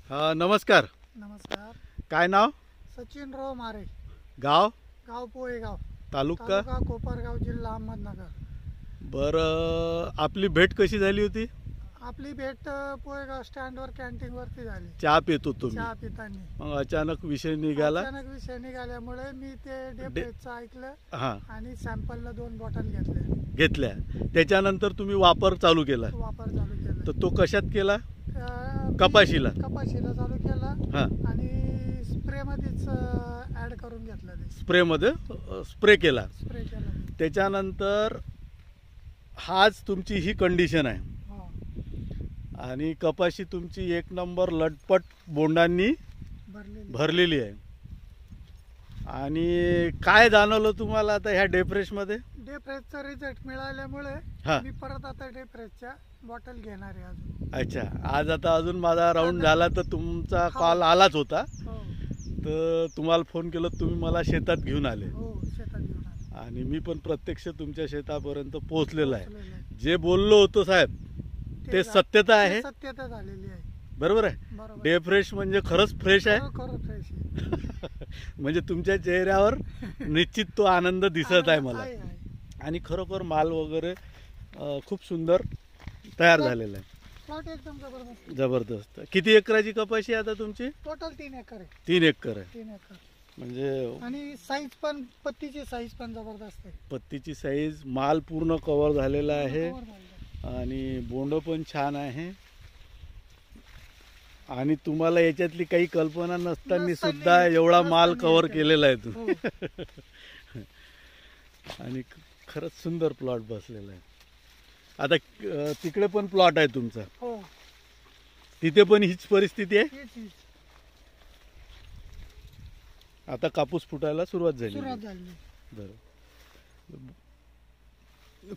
नमस्कार. नमस्कार. काय नाव? सचिनराव मारे. गाव? गाव पोहेगाव. तालुका? कोपरगाव, जिल्हा अहमदनगर. बरं, आपली भेट कशी झाली होती? आपली भेट पोहेगाव स्टँडवर कॅन्टीन वरती झाली. चहा पित होतो मी. चहा पितानी मग अचानक विषय निघाला. अचानक विषय निघाल्यामुळे मी ते डेपेचं ऐकलं हां, आणि सॅम्पलला 2 बॉटल घेतल्या. त्याच्यानंतर तुम्ही वापर चालू केला. वापर चालू केला. तर तो कशात केला? कपाशीला कपाशीला. चालू केला हां, आणि स्प्रे मध्येच ऍड करून घेतलं. ते स्प्रेमध्ये स्प्रे केला. स्प्रे केला. त्याच्यानंतर हाच तुमची ही कंडिशन आहे. हो. आणि कपाशी तुमची एक नंबर लटपट बोंडांनी भरलेली आहे. आणि काय जाणवलं तुम्हाला आता ह्या डेफ्रेशमध्ये? डेफ्रेशचा रिझल्ट मिळाल्यामुळे हां. मी परत आता डेफ्रेशच्या बॉटल घेणार आहे अजून. अच्छा, आज आता अजून माझा राऊंड झाला तर तुमचा कॉल आलाच होता. हो तर तुम्हाला फोन केलं, तुम्ही मला शेतात घेऊन आले. हो, शेतात घेऊन आलो. आणि मी पण प्रत्यक्ष तुमच्या शेतापर्यंत पोहोचलेलो आहे. पोहोचलेलं आहे. जे बोललो होतो साहेब ते सत्यता आहे. सत्यता झालेली आहे. बरोबर आहे. बरोबर. डे फ्रेश म्हणजे खरंच फ्रेश आहे. खरं फ्रेश आहे. म्हणजे तुमच्या चेहऱ्यावर निश्चित तो आनंद दिसत आहे मला. आहे. आणि खरोखर माल वगैरे खूप सुंदर तयार झालेला आहे. प्लॉट एकदम जबरदस्त. जबरदस्त. किती एकराची कपाशी आहे आता तुमची? टोटल 3 एकर आहे. 3 एकर आहे. 3 एकर. म्हणजे आणि साईज पण, पत्तीची साईज पण जबरदस्त आहे. पत्तीची साईज, माल पूर्ण कव्हर झालेला आहे. कव्हर झालेलं आहे. आणि बोंड पण छान आहे. आणि तुम्हाला याच्यातली काही कल्पना नसताना सुद्धा एवढा माल कव्हर केलेला आहे हो. तुम्ही. आणि खरंच सुंदर प्लॉट बसलेला आहे. आता तिकडे पण प्लॉट आहे तुमचा. हो. तिथे पण हीच परिस्थिती आहे. हीच. आता कापूस फुटायला सुरुवात झाली. बरं,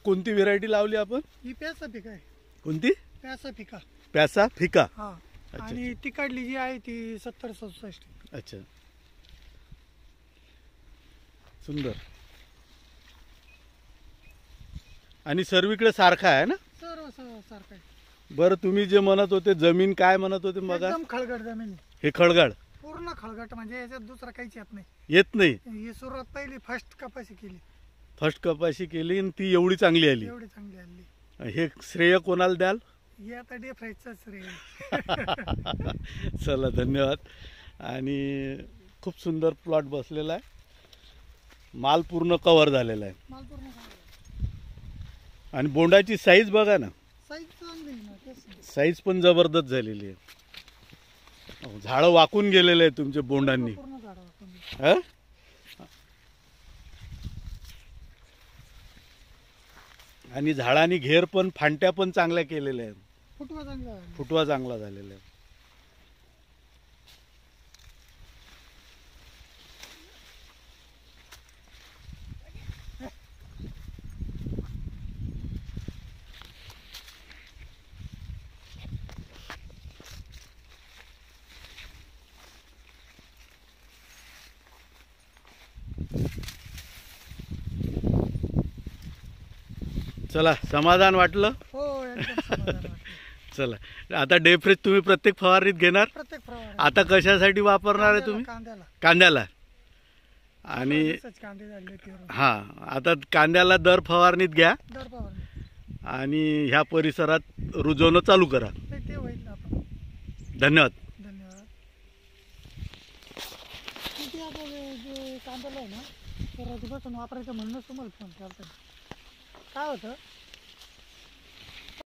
कोणती व्हेरायटी लावली आपण? ही प्यासा फिका आहे. कोणती? प्यासा फिका. प्यासा फिका. हा. अच्छा. आणि तिकडली जी आहे ती 70-67. अच्छा, सुंदर. आणि सर्वीकडे सारखा आहे ना? सर्व सारखं आहे. बरं, तुम्ही जे म्हणत होते जमीन, काय म्हणत होते मग? एकदम खळगट जमीन आहे. हे खळगाळ पूर्ण खळगट, म्हणजे याच्यात दुसरं काहीच येत नाही. येत नाही. ही सुरुवात पहिली फर्स्ट कपाशी केली. फर्स्ट कपाशी केली आणि ती एवढी चांगली आली. एवढी चांगली आली. हे श्रेय कोणाला द्याल? हे आता डेफ्रेशचंच रे. चला, धन्यवाद. आणि खूप सुंदर प्लॉट बसलेला आहे. माल पूर्ण कव्हर झालेला आहे. माल पूर्ण झाला. आणि बोंडाची साईज बघा ना. साईज चांगली आहे ना, तेच ना. साईज पण जबरदस्त झालेली आहे. झाडं वाकून गेलेले आहे तुमच्या बोंडांनी. पूर्ण झाड वाकून. हं? आणि झाडांनी घेर पण, फांट्या पण चांगल्या केलेल्या आहेत. फुटवा चांगला आहे. फुटवा चांगला झालेला आहे. चला, समाधान वाटलं? हो, एकदम समाधान वाटलं. चला, आता डे फ्रेश तुम्ही प्रत्येक फवारणीत घेणार? प्रत्येक फवारणी. आता कशासाठी वापरणार आहे तुम्ही? कांद्याला. कांद्याला. आणि कांदे झाले पेरून. हां, आता कांद्याला दर फवारणीत घ्या दर फवारणी. आणि ह्या परिसरात रुजवणं चालू करा. ते होईल आपण. धन्यवाद. धन्यवाद. किती आता जे कांद्याला आहे ना, तर आधीपासून वापरायचं म्हणूनच तुम्हाला फोन केला. काय होतं,